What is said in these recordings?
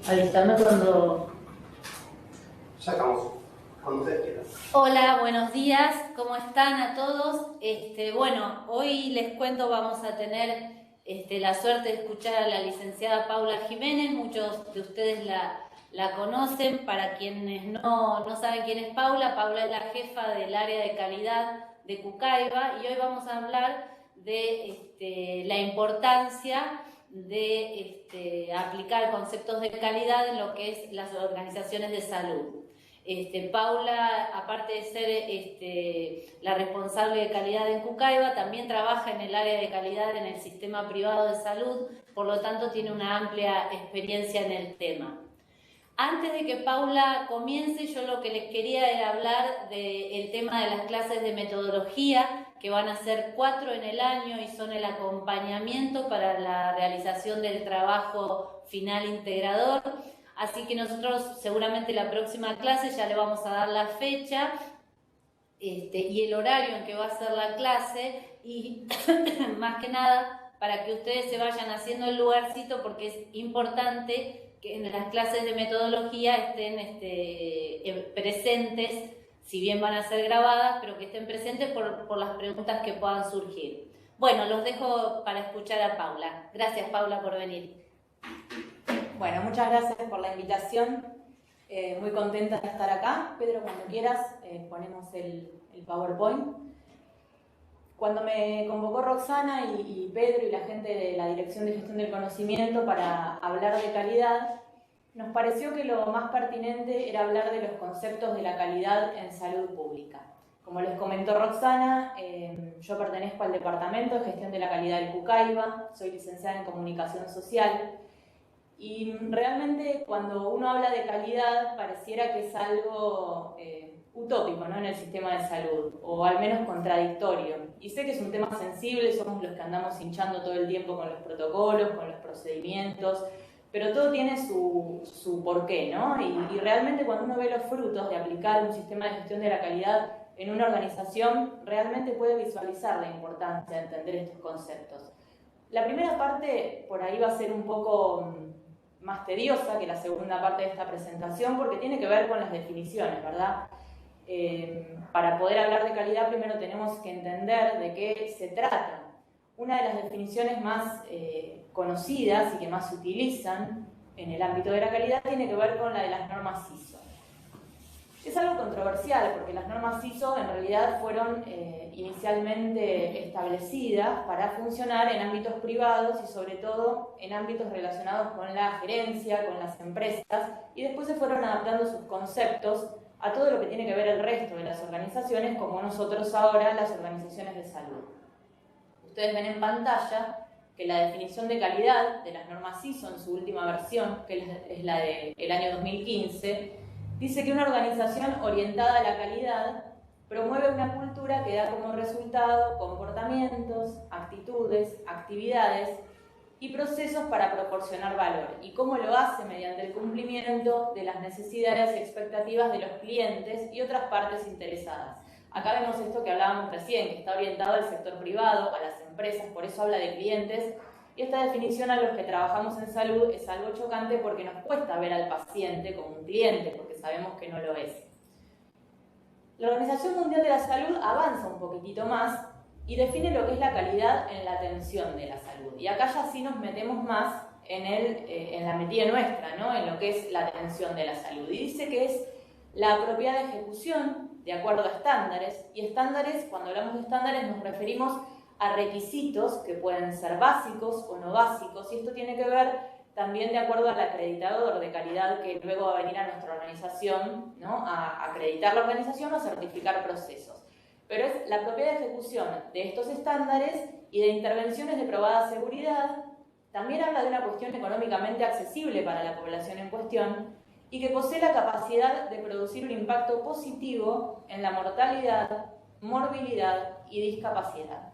Avísame cuando... Ya estamos, cuando ustedes quieran. Hola, buenos días, ¿cómo están a todos? Bueno, hoy les cuento, vamos a tener la suerte de escuchar a la licenciada Paula Jiménez. Muchos de ustedes la conocen. Para quienes no saben quién es Paula, Paula es la jefa del área de calidad de Cucaibá, y hoy vamos a hablar de la importancia de aplicar conceptos de calidad en lo que es las organizaciones de salud. Paula, aparte de ser la responsable de calidad en Cucaibá, también trabaja en el área de calidad en el sistema privado de salud, por lo tanto tiene una amplia experiencia en el tema. Antes de que Paula comience, yo lo que les quería era hablar del tema de las clases de metodología, que van a ser 4 en el año y son el acompañamiento para la realización del trabajo final integrador. Así que nosotros seguramente la próxima clase ya le vamos a dar la fecha y el horario en que va a ser la clase, y más que nada para que ustedes se vayan haciendo el lugarcito, porque es importante que en las clases de metodología estén presentes, si bien van a ser grabadas, pero que estén presentes por las preguntas que puedan surgir. Bueno, los dejo para escuchar a Paula. Gracias, Paula, por venir. Bueno, muchas gracias por la invitación. Muy contenta de estar acá. Pedro, cuando quieras, ponemos el PowerPoint. Cuando me convocó Roxana y Pedro y la gente de la Dirección de Gestión del Conocimiento para hablar de calidad, nos pareció que lo más pertinente era hablar de los conceptos de la calidad en salud pública. Como les comentó Roxana, yo pertenezco al Departamento de Gestión de la Calidad del Cucaibá, soy licenciada en Comunicación Social. Y realmente cuando uno habla de calidad pareciera que es algo utópico, ¿no?, en el sistema de salud, o al menos contradictorio. Y sé que es un tema sensible, somos los que andamos hinchando todo el tiempo con los protocolos, con los procedimientos, pero todo tiene su porqué, ¿no? Y realmente cuando uno ve los frutos de aplicar un sistema de gestión de la calidad en una organización, realmente puede visualizar la importancia de entender estos conceptos. La primera parte por ahí va a ser un poco más tediosa que la segunda parte de esta presentación, porque tiene que ver con las definiciones, ¿verdad? Para poder hablar de calidad primero tenemos que entender de qué se trata. Una de las definiciones más conocidas y que más se utilizan en el ámbito de la calidad tiene que ver con la de las normas ISO. Es algo controversial porque las normas ISO en realidad fueron inicialmente establecidas para funcionar en ámbitos privados y sobre todo en ámbitos relacionados con la gerencia, con las empresas, y después se fueron adaptando sus conceptos a todo lo que tiene que ver el resto de las organizaciones, como nosotros ahora, las organizaciones de salud. Ustedes ven en pantalla que la definición de calidad de las normas ISO en su última versión, que es la del año 2015, dice que una organización orientada a la calidad promueve una cultura que da como resultado comportamientos, actitudes, actividades y procesos para proporcionar valor. ¿Y cómo lo hace? Mediante el cumplimiento de las necesidades y expectativas de los clientes y otras partes interesadas. Acá vemos esto que hablábamos recién, que está orientado al sector privado, a las empresas, por eso habla de clientes. Y esta definición a los que trabajamos en salud es algo chocante porque nos cuesta ver al paciente como un cliente, porque sabemos que no lo es. La Organización Mundial de la Salud avanza un poquitito más y define lo que es la calidad en la atención de la salud. Y acá ya sí nos metemos más en la metida nuestra, ¿no?, en lo que es la atención de la salud. Y dice que es la apropiada ejecución de acuerdo a estándares, y estándares, cuando hablamos de estándares nos referimos a requisitos que pueden ser básicos o no básicos, y esto tiene que ver también de acuerdo al acreditador de calidad que luego va a venir a nuestra organización, ¿no?, a acreditar la organización o a certificar procesos. Pero es la propia ejecución de estos estándares y de intervenciones de probada seguridad. También habla de una cuestión económicamente accesible para la población en cuestión y que posee la capacidad de producir un impacto positivo en la mortalidad, morbilidad y discapacidad.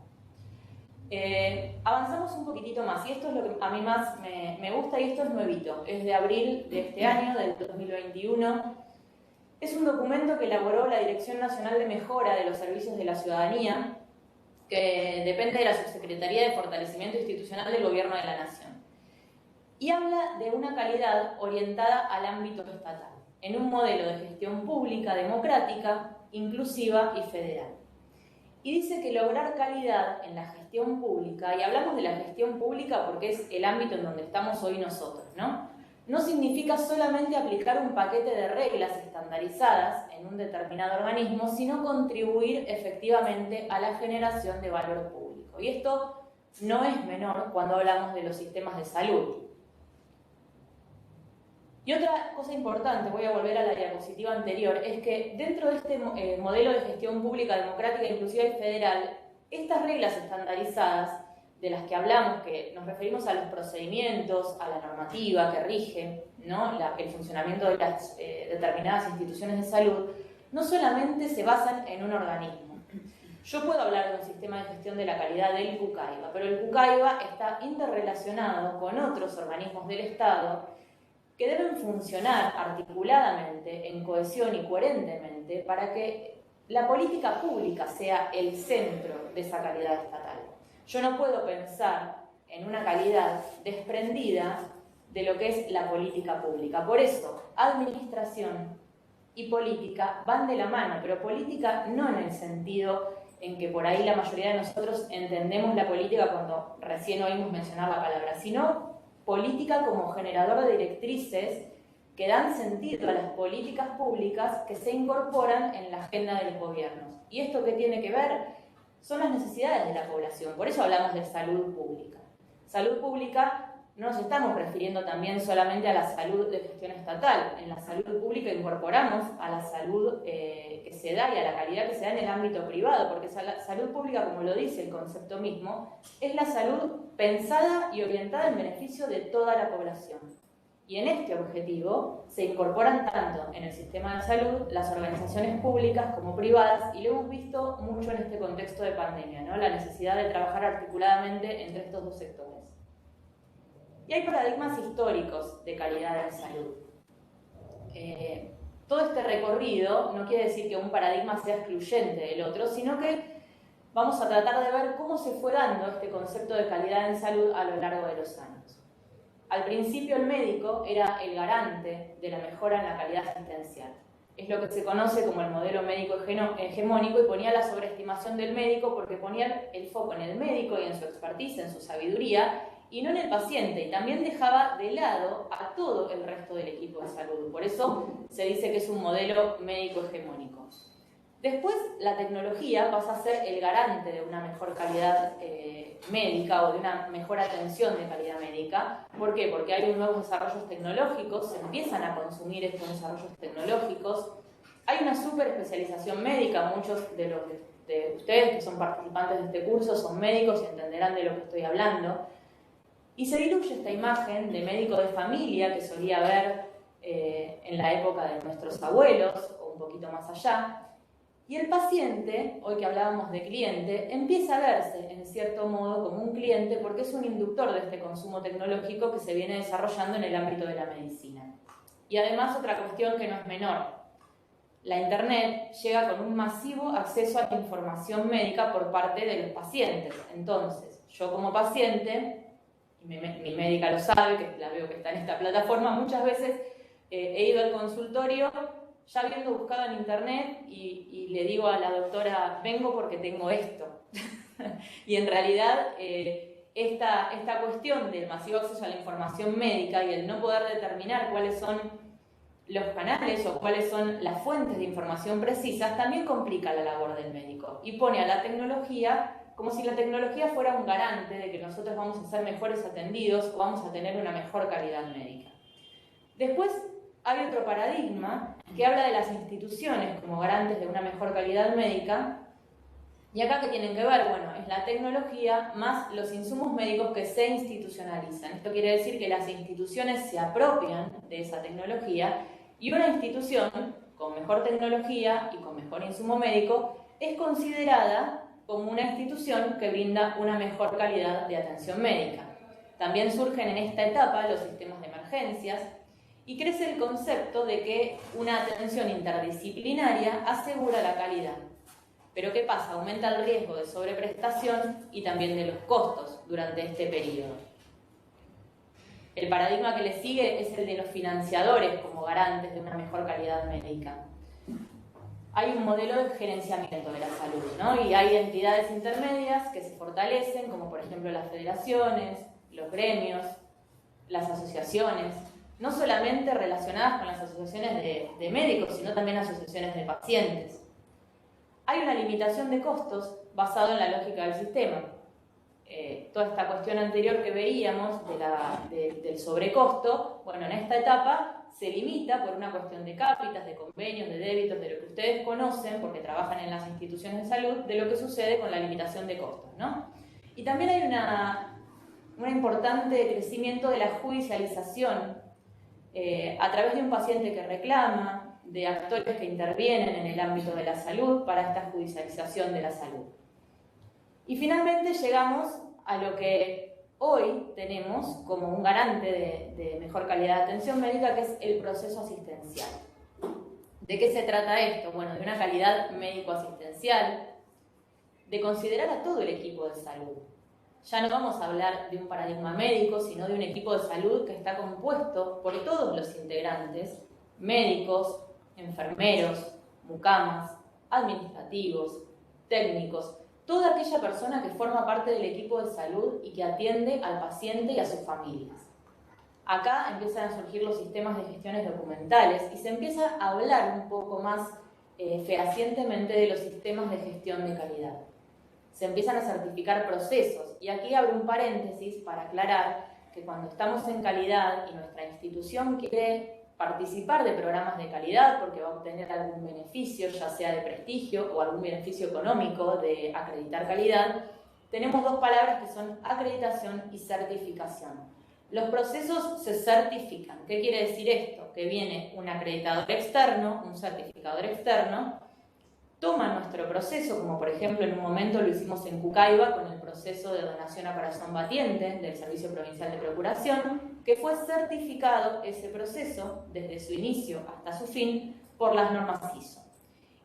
Avanzamos un poquitito más, y esto es lo que a mí más me gusta, y esto es nuevito, es de abril de este año, del 2021. Es un documento que elaboró la Dirección Nacional de Mejora de los Servicios de la Ciudadanía, que depende de la Subsecretaría de Fortalecimiento Institucional del Gobierno de la Nación. y habla de una calidad orientada al ámbito estatal, en un modelo de gestión pública, democrática, inclusiva y federal. Y dice que lograr calidad en la gestión pública, y hablamos de la gestión pública porque es el ámbito en donde estamos hoy nosotros, ¿no? No significa solamente aplicar un paquete de reglas estandarizadas en un determinado organismo, sino contribuir efectivamente a la generación de valor público. Y esto no es menor cuando hablamos de los sistemas de salud. Y otra cosa importante, voy a volver a la diapositiva anterior, es que dentro de este modelo de gestión pública, democrática, inclusiva y federal, estas reglas estandarizadas de las que hablamos, que nos referimos a los procedimientos, a la normativa que rige, ¿no? El funcionamiento de las determinadas instituciones de salud, no solamente se basan en un organismo. Yo puedo hablar de un sistema de gestión de la calidad del CUCAIBA, pero el CUCAIBA está interrelacionado con otros organismos del Estado que deben funcionar articuladamente, en cohesión y coherentemente, para que la política pública sea el centro de esa calidad estatal. Yo no puedo pensar en una calidad desprendida de lo que es la política pública. Por eso, administración y política van de la mano, pero política no en el sentido en que por ahí la mayoría de nosotros entendemos la política cuando recién oímos mencionar la palabra, sino política como generador de directrices que dan sentido a las políticas públicas que se incorporan en la agenda de los gobiernos. ¿Y esto qué tiene que ver? Son las necesidades de la población. Por eso hablamos de salud pública. Salud pública no nos estamos refiriendo también solamente a la salud de gestión estatal. En la salud pública incorporamos a la salud que se da y a la calidad que se da en el ámbito privado, porque salud pública, como lo dice el concepto mismo, es la salud pensada y orientada en beneficio de toda la población. Y en este objetivo se incorporan tanto en el sistema de salud las organizaciones públicas como privadas, y lo hemos visto mucho en este contexto de pandemia, ¿no? La necesidad de trabajar articuladamente entre estos dos sectores. Y hay paradigmas históricos de calidad en salud. Todo este recorrido no quiere decir que un paradigma sea excluyente del otro, sino que vamos a tratar de ver cómo se fue dando este concepto de calidad en salud a lo largo de los años. Al principio el médico era el garante de la mejora en la calidad asistencial. Es lo que se conoce como el modelo médico hegemónico, y ponía la sobreestimación del médico porque ponía el foco en el médico y en su expertise, en su sabiduría, y no en el paciente, y también dejaba de lado a todo el resto del equipo de salud. Por eso se dice que es un modelo médico hegemónico. Después, la tecnología pasa a ser el garante de una mejor calidad médica o de una mejor atención de calidad médica. ¿Por qué? Porque hay nuevos desarrollos tecnológicos, se empiezan a consumir estos desarrollos tecnológicos. Hay una super especialización médica, muchos de ustedes que son participantes de este curso son médicos y entenderán de lo que estoy hablando. Y se diluye esta imagen de médico de familia que solía haber en la época de nuestros abuelos o un poquito más allá. Y el paciente, hoy que hablábamos de cliente, empieza a verse en cierto modo como un cliente porque es un inductor de este consumo tecnológico que se viene desarrollando en el ámbito de la medicina. Y además otra cuestión que no es menor. La Internet llega con un masivo acceso a la información médica por parte de los pacientes. Entonces, yo como paciente, mi médica lo sabe, que la veo que está en esta plataforma, muchas veces he ido al consultorio ya habiendo buscado en Internet y le digo a la doctora, vengo porque tengo esto. Y en realidad esta cuestión del masivo acceso a la información médica y el no poder determinar cuáles son los canales o cuáles son las fuentes de información precisas también complica la labor del médico y pone a la tecnología como si la tecnología fuera un garante de que nosotros vamos a ser mejores atendidos o vamos a tener una mejor calidad médica. Después hay otro paradigma que habla de las instituciones como garantes de una mejor calidad médica, y acá ¿qué tienen que ver? Bueno, es la tecnología más los insumos médicos que se institucionalizan. Esto quiere decir que las instituciones se apropian de esa tecnología, y una institución con mejor tecnología y con mejor insumo médico es considerada como una institución que brinda una mejor calidad de atención médica. También surgen en esta etapa los sistemas de emergencias y crece el concepto de que una atención interdisciplinaria asegura la calidad. Pero ¿qué pasa? Aumenta el riesgo de sobreprestación y también de los costos durante este periodo. El paradigma que le sigue es el de los financiadores como garantes de una mejor calidad médica. Hay un modelo de gerenciamiento de la salud, ¿no? Y hay entidades intermedias que se fortalecen, como por ejemplo las federaciones, los gremios, las asociaciones, no solamente relacionadas con las asociaciones de médicos, sino también asociaciones de pacientes. Hay una limitación de costos basado en la lógica del sistema. Toda esta cuestión anterior que veíamos del sobrecosto, bueno, en esta etapa se limita por una cuestión de cápitas, de convenios, de débitos, de lo que ustedes conocen, porque trabajan en las instituciones de salud, de lo que sucede con la limitación de costos, ¿no? Y también hay un importante crecimiento de la judicialización a través de un paciente que reclama, de actores que intervienen en el ámbito de la salud para esta judicialización de la salud. Y finalmente llegamos a lo que hoy tenemos como un garante de mejor calidad de atención médica, que es el proceso asistencial. ¿De qué se trata esto? Bueno, de una calidad médico-asistencial, de considerar a todo el equipo de salud. Ya no vamos a hablar de un paradigma médico, sino de un equipo de salud que está compuesto por todos los integrantes, médicos, enfermeros, mucamas, administrativos, técnicos, toda aquella persona que forma parte del equipo de salud y que atiende al paciente y a sus familias. Acá empiezan a surgir los sistemas de gestiones documentales y se empieza a hablar un poco más fehacientemente de los sistemas de gestión de calidad. Se empiezan a certificar procesos y aquí abro un paréntesis para aclarar que cuando estamos en calidad y nuestra institución quiere participar de programas de calidad porque va a obtener algún beneficio, ya sea de prestigio o algún beneficio económico de acreditar calidad, tenemos dos palabras que son acreditación y certificación. Los procesos se certifican. ¿Qué quiere decir esto? Que viene un acreditador externo, un certificador externo, toma nuestro proceso, como por ejemplo en un momento lo hicimos en Cucaiba con el proceso de donación a corazón batiente del Servicio Provincial de Procuración, que fue certificado ese proceso desde su inicio hasta su fin por las normas ISO.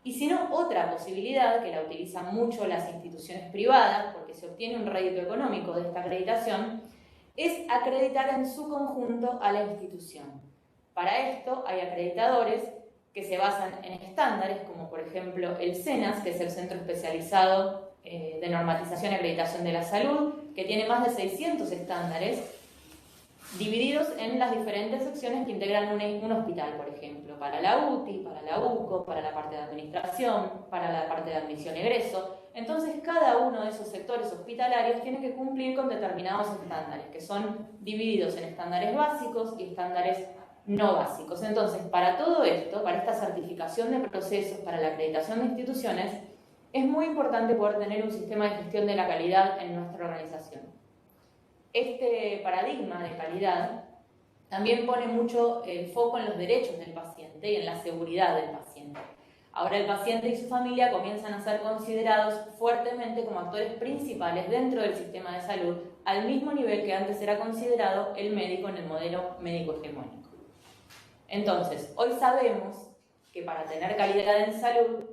Y si no, otra posibilidad que la utilizan mucho las instituciones privadas, porque se obtiene un rédito económico de esta acreditación, es acreditar en su conjunto a la institución. Para esto hay acreditadores que se basan en estándares, como por ejemplo el CENAS, que es el Centro Especializado de Normatización y Acreditación de la Salud, que tiene más de 600 estándares, divididos en las diferentes secciones que integran un hospital, por ejemplo, para la UTI, para la UCO, para la parte de administración, para la parte de admisión-egreso. Entonces, cada uno de esos sectores hospitalarios tiene que cumplir con determinados estándares, que son divididos en estándares básicos y estándares no básicos. Entonces, para todo esto, para esta certificación de procesos, para la acreditación de instituciones, es muy importante poder tener un sistema de gestión de la calidad en nuestra organización. Este paradigma de calidad también pone mucho el foco en los derechos del paciente y en la seguridad del paciente. Ahora el paciente y su familia comienzan a ser considerados fuertemente como actores principales dentro del sistema de salud, al mismo nivel que antes era considerado el médico en el modelo médico hegemónico. Entonces, hoy sabemos que para tener calidad en salud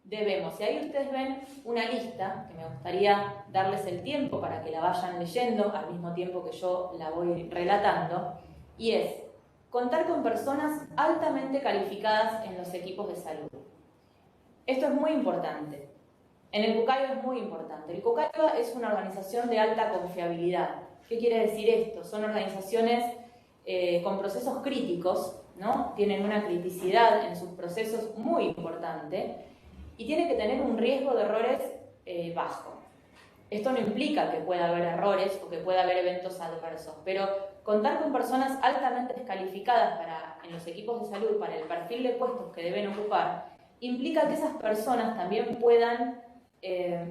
debemos, y ahí ustedes ven una lista que me gustaría darles el tiempo para que la vayan leyendo al mismo tiempo que yo la voy relatando, y es contar con personas altamente calificadas en los equipos de salud. Esto es muy importante. En el Cucaiba es muy importante. El Cucaiba es una organización de alta confiabilidad. ¿Qué quiere decir esto? Son organizaciones con procesos críticos, ¿no? Tienen una criticidad en sus procesos muy importante y tienen que tener un riesgo de errores bajo. Esto no implica que pueda haber errores o que pueda haber eventos adversos, pero contar con personas altamente descalificadas en los equipos de salud para el perfil de puestos que deben ocupar implica que esas personas también puedan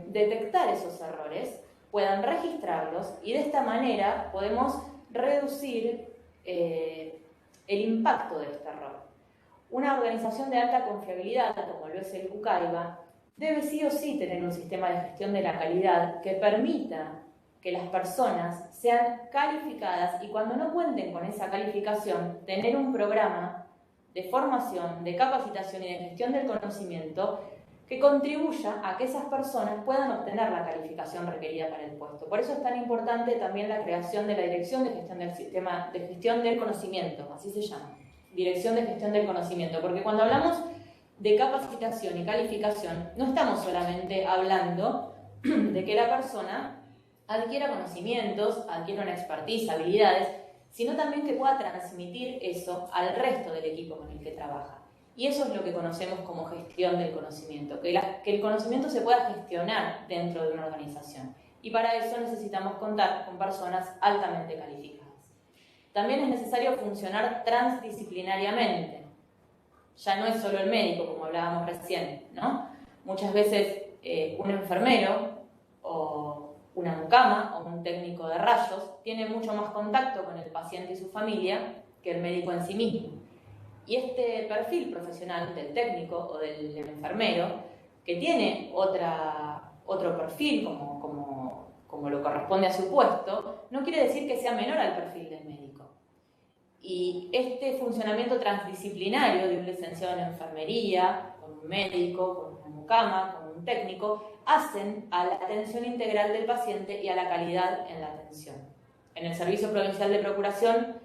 detectar esos errores, puedan registrarlos y de esta manera podemos reducir el impacto de este error. Una organización de alta confiabilidad, como lo es el Cucaiba, debe sí o sí tener un sistema de gestión de la calidad que permita que las personas sean calificadas y cuando no cuenten con esa calificación, tener un programa de formación, de capacitación y de gestión del conocimiento que contribuya a que esas personas puedan obtener la calificación requerida para el puesto. Por eso es tan importante también la creación de la Dirección de Gestión del Sistema de Gestión del Conocimiento, así se llama, Dirección de Gestión del Conocimiento, porque cuando hablamos de capacitación y calificación, no estamos solamente hablando de que la persona adquiera conocimientos, adquiera una expertise, habilidades, sino también que pueda transmitir eso al resto del equipo con el que trabaja. Y eso es lo que conocemos como gestión del conocimiento, que el conocimiento se pueda gestionar dentro de una organización. Y para eso necesitamos contar con personas altamente calificadas. También es necesario funcionar transdisciplinariamente. Ya no es solo el médico, como hablábamos recién, ¿no? Muchas veces un enfermero o una mucama o un técnico de rayos tiene mucho más contacto con el paciente y su familia que el médico en sí mismo. Y este perfil profesional del técnico o del enfermero, que tiene otro perfil como lo corresponde a su puesto, no quiere decir que sea menor al perfil del médico. Y este funcionamiento transdisciplinario de un licenciado en enfermería, con un médico, con una mucama, con un técnico, hacen a la atención integral del paciente y a la calidad en la atención. En el Servicio Provincial de Procuración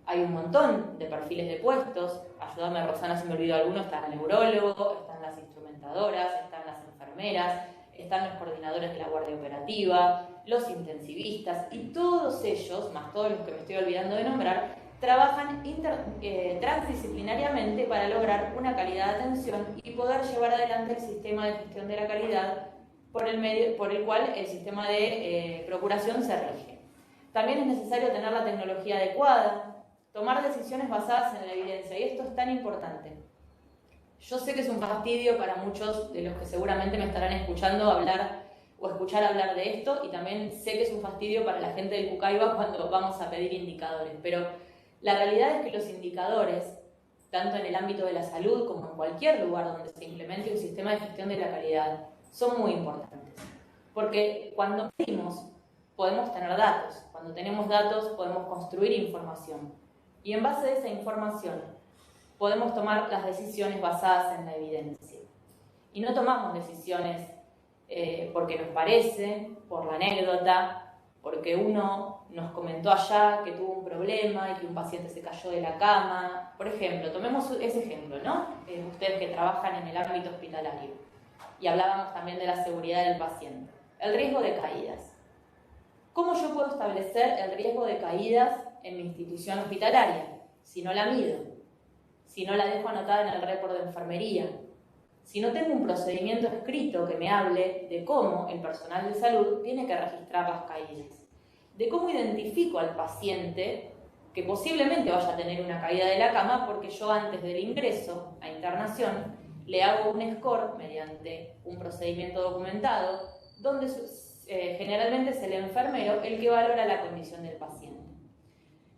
hay un montón de perfiles de puestos. Ayúdame, Rosana, si me olvido alguno. Está el neurólogo, están las instrumentadoras, están las enfermeras, están los coordinadores de la guardia operativa, los intensivistas, y todos ellos, más todos los que me estoy olvidando de nombrar, trabajan transdisciplinariamente para lograr una calidad de atención y poder llevar adelante el sistema de gestión de la calidad por el cual el sistema de procuración se rige. También es necesario tener la tecnología adecuada, tomar decisiones basadas en la evidencia, y esto es tan importante. Yo sé que es un fastidio para muchos de los que seguramente me estarán escuchando escuchar hablar de esto, y también sé que es un fastidio para la gente del Pucallpa cuando vamos a pedir indicadores, pero la realidad es que los indicadores, tanto en el ámbito de la salud como en cualquier lugar donde se implemente un sistema de gestión de la calidad, son muy importantes. Porque cuando medimos, podemos tener datos. Cuando tenemos datos, podemos construir información. Y en base a esa información, podemos tomar las decisiones basadas en la evidencia. Y no tomamos decisiones porque nos parece, por la anécdota, porque uno nos comentó allá que tuvo un problema y que un paciente se cayó de la cama. Por ejemplo, tomemos ese ejemplo, ¿no? Ustedes que trabajan en el ámbito hospitalario. Y hablábamos también de la seguridad del paciente. El riesgo de caídas. ¿Cómo yo puedo establecer el riesgo de caídas en mi institución hospitalaria si no la mido? Si no la dejo anotada en el récord de enfermería, si no tengo un procedimiento escrito que me hable de cómo el personal de salud tiene que registrar las caídas, de cómo identifico al paciente que posiblemente vaya a tener una caída de la cama porque yo antes del ingreso a internación le hago un score mediante un procedimiento documentado donde generalmente es el enfermero el que valora la condición del paciente.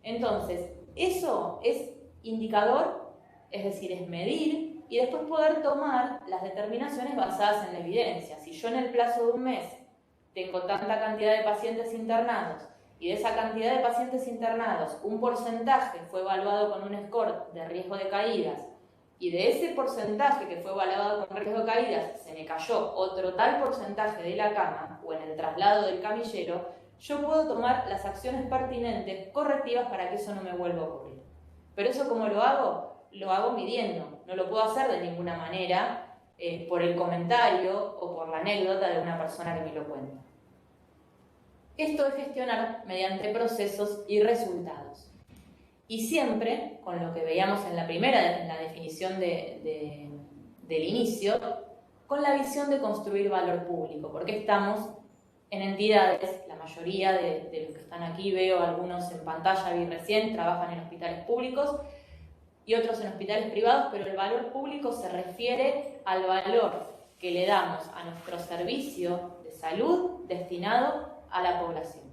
Entonces, eso es indicador. Es decir, es medir y después poder tomar las determinaciones basadas en la evidencia. Si yo en el plazo de un mes tengo tanta cantidad de pacientes internados y de esa cantidad de pacientes internados un porcentaje fue evaluado con un score de riesgo de caídas y de ese porcentaje que fue evaluado con riesgo de caídas se me cayó otro tal porcentaje de la cama o en el traslado del camillero, yo puedo tomar las acciones pertinentes, correctivas para que eso no me vuelva a ocurrir. Pero eso, ¿cómo lo hago? Lo hago midiendo, no lo puedo hacer de ninguna manera por el comentario o por la anécdota de una persona que me lo cuenta. Esto es gestionar mediante procesos y resultados. Y siempre, con lo que veíamos en la definición del inicio, con la visión de construir valor público, porque estamos en entidades, la mayoría de los que están aquí, veo algunos en pantalla, vi recién, trabajan en hospitales públicos, y otros en hospitales privados, pero el valor público se refiere al valor que le damos a nuestro servicio de salud destinado a la población.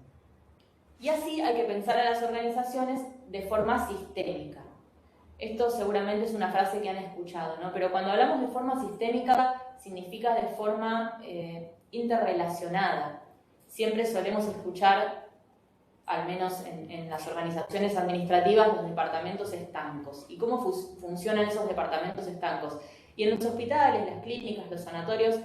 Y así hay que pensar a las organizaciones de forma sistémica. Esto seguramente es una frase que han escuchado, ¿no? Pero cuando hablamos de forma sistémica, significa de forma interrelacionada. Siempre solemos escuchar, al menos en las organizaciones administrativas, los departamentos estancos. ¿Y cómo funcionan esos departamentos estancos? Y en los hospitales, las clínicas, los sanatorios,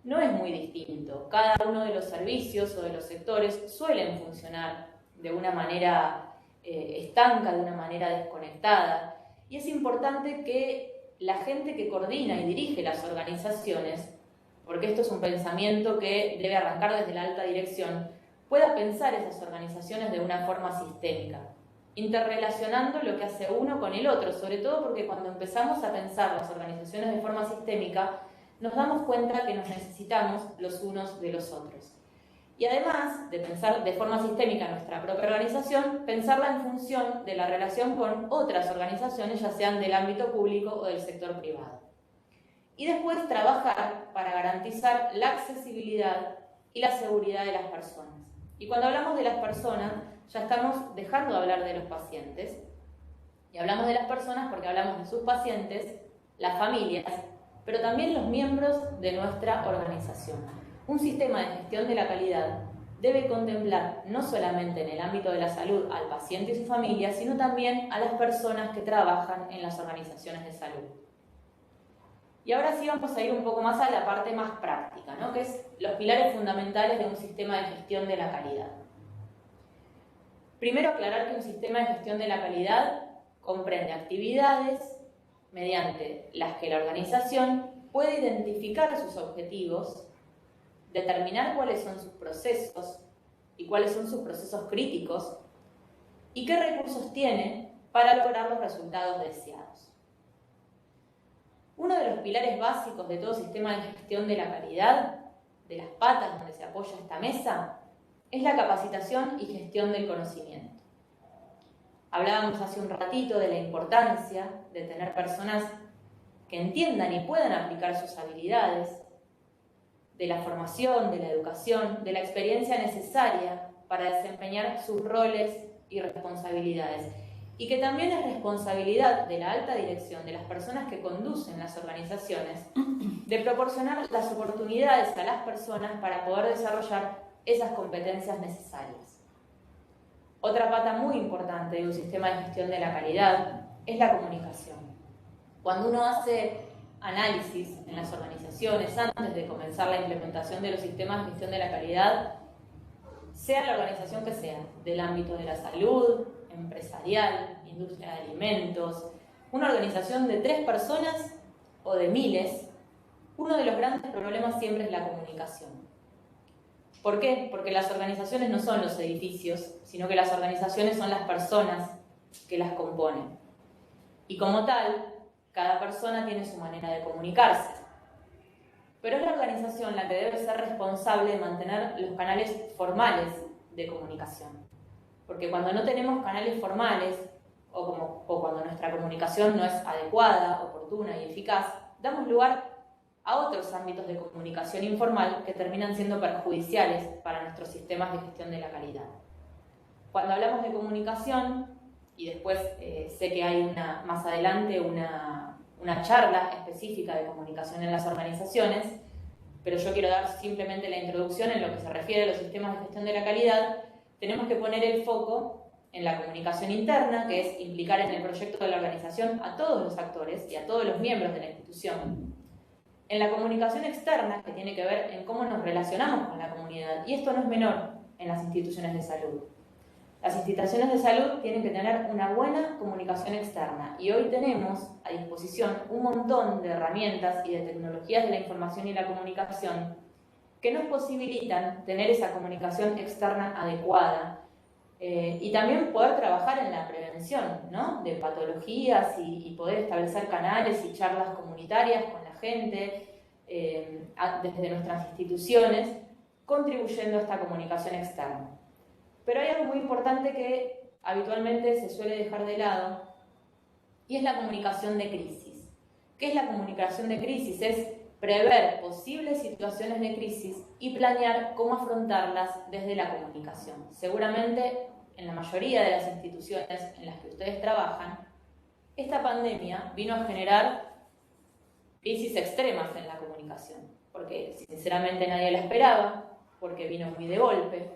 no es muy distinto. Cada uno de los servicios o de los sectores suelen funcionar de una manera estanca, de una manera desconectada. Y es importante que la gente que coordina y dirige las organizaciones, porque esto es un pensamiento que debe arrancar desde la alta dirección, pueda pensar esas organizaciones de una forma sistémica, interrelacionando lo que hace uno con el otro, sobre todo porque cuando empezamos a pensar las organizaciones de forma sistémica, nos damos cuenta que nos necesitamos los unos de los otros. Y además de pensar de forma sistémica nuestra propia organización, pensarla en función de la relación con otras organizaciones, ya sean del ámbito público o del sector privado. Y después trabajar para garantizar la accesibilidad y la seguridad de las personas. Y cuando hablamos de las personas, ya estamos dejando de hablar de los pacientes. Y hablamos de las personas porque hablamos de sus pacientes, las familias, pero también los miembros de nuestra organización. Un sistema de gestión de la calidad debe contemplar no solamente en el ámbito de la salud al paciente y su familia, sino también a las personas que trabajan en las organizaciones de salud. Y ahora sí vamos a ir un poco más a la parte más práctica, ¿no? Que es los pilares fundamentales de un sistema de gestión de la calidad. Primero, aclarar que un sistema de gestión de la calidad comprende actividades mediante las que la organización puede identificar sus objetivos, determinar cuáles son sus procesos y cuáles son sus procesos críticos y qué recursos tiene para lograr los resultados deseados. Uno de los pilares básicos de todo sistema de gestión de la calidad, de las patas donde se apoya esta mesa, es la capacitación y gestión del conocimiento. Hablábamos hace un ratito de la importancia de tener personas que entiendan y puedan aplicar sus habilidades, de la formación, de la educación, de la experiencia necesaria para desempeñar sus roles y responsabilidades. Y que también es responsabilidad de la alta dirección, de las personas que conducen las organizaciones, de proporcionar las oportunidades a las personas para poder desarrollar esas competencias necesarias. Otra pata muy importante de un sistema de gestión de la calidad es la comunicación. Cuando uno hace análisis en las organizaciones antes de comenzar la implementación de los sistemas de gestión de la calidad, sea la organización que sea, del ámbito de la salud, empresarial, industria de alimentos, una organización de 3 personas o de miles, uno de los grandes problemas siempre es la comunicación. ¿Por qué? Porque las organizaciones no son los edificios, sino que las organizaciones son las personas que las componen. Y como tal, cada persona tiene su manera de comunicarse. Pero es la organización la que debe ser responsable de mantener los canales formales de comunicación. Porque cuando no tenemos canales formales, o cuando nuestra comunicación no es adecuada, oportuna y eficaz, damos lugar a otros ámbitos de comunicación informal que terminan siendo perjudiciales para nuestros sistemas de gestión de la calidad. Cuando hablamos de comunicación, y después sé que hay más adelante una charla específica de comunicación en las organizaciones, pero yo quiero dar simplemente la introducción en lo que se refiere a los sistemas de gestión de la calidad. Tenemos que poner el foco en la comunicación interna, que es implicar en el proyecto de la organización a todos los actores y a todos los miembros de la institución. En la comunicación externa, que tiene que ver en cómo nos relacionamos con la comunidad, y esto no es menor en las instituciones de salud. Las instituciones de salud tienen que tener una buena comunicación externa y hoy tenemos a disposición un montón de herramientas y de tecnologías de la información y la comunicación que nos posibilitan tener esa comunicación externa adecuada y también poder trabajar en la prevención, ¿no?, de patologías y poder establecer canales y charlas comunitarias con la gente desde nuestras instituciones, contribuyendo a esta comunicación externa. Pero hay algo muy importante que habitualmente se suele dejar de lado y es la comunicación de crisis. ¿Qué es la comunicación de crisis? Es prever posibles situaciones de crisis y planear cómo afrontarlas desde la comunicación. Seguramente en la mayoría de las instituciones en las que ustedes trabajan, esta pandemia vino a generar crisis extremas en la comunicación, porque sinceramente nadie la esperaba, porque vino muy de golpe.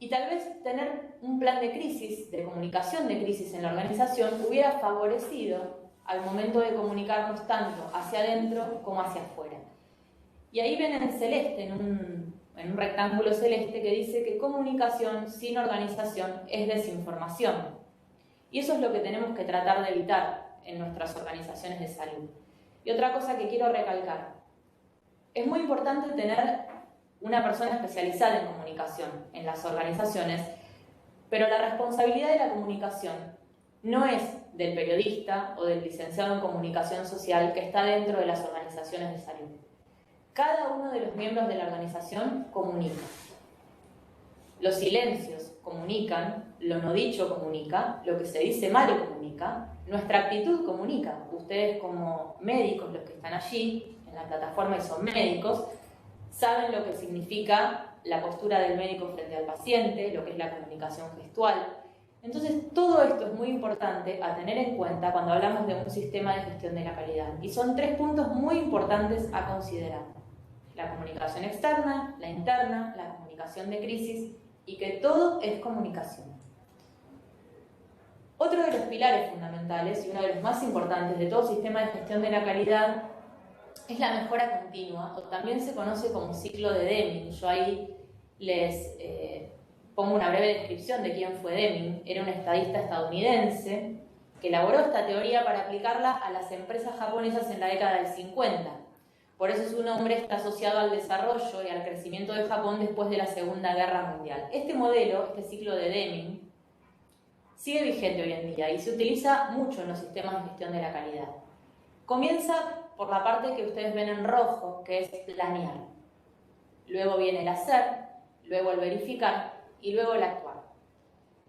Y tal vez tener un plan de crisis, de comunicación de crisis en la organización, hubiera favorecido al momento de comunicarnos tanto hacia adentro como hacia afuera. Y ahí ven en celeste, en un rectángulo celeste, que dice que comunicación sin organización es desinformación. Y eso es lo que tenemos que tratar de evitar en nuestras organizaciones de salud. Y otra cosa que quiero recalcar, es muy importante tener una persona especializada en comunicación en las organizaciones, pero la responsabilidad de la comunicación no es del periodista o del licenciado en comunicación social que está dentro de las organizaciones de salud. Cada uno de los miembros de la organización comunica. Los silencios comunican, lo no dicho comunica, lo que se dice malo comunica, nuestra actitud comunica. Ustedes como médicos, los que están allí en la plataforma y son médicos, saben lo que significa la postura del médico frente al paciente, lo que es la comunicación gestual. Entonces, todo esto es muy importante a tener en cuenta cuando hablamos de un sistema de gestión de la calidad. Y son 3 puntos muy importantes a considerar: la comunicación externa, la interna, la comunicación de crisis, y que todo es comunicación. Otro de los pilares fundamentales y uno de los más importantes de todo sistema de gestión de la calidad es la mejora continua, o también se conoce como ciclo de Deming. Yo ahí les pongo una breve descripción de quién fue Deming. Era un estadista estadounidense que elaboró esta teoría para aplicarla a las empresas japonesas en la década del 50. Por eso su nombre está asociado al desarrollo y al crecimiento de Japón después de la Segunda Guerra Mundial. Este modelo, este ciclo de Deming, sigue vigente hoy en día y se utiliza mucho en los sistemas de gestión de la calidad. Comienza por la parte que ustedes ven en rojo, que es planear. Luego viene el hacer, luego el verificar y luego el actuar.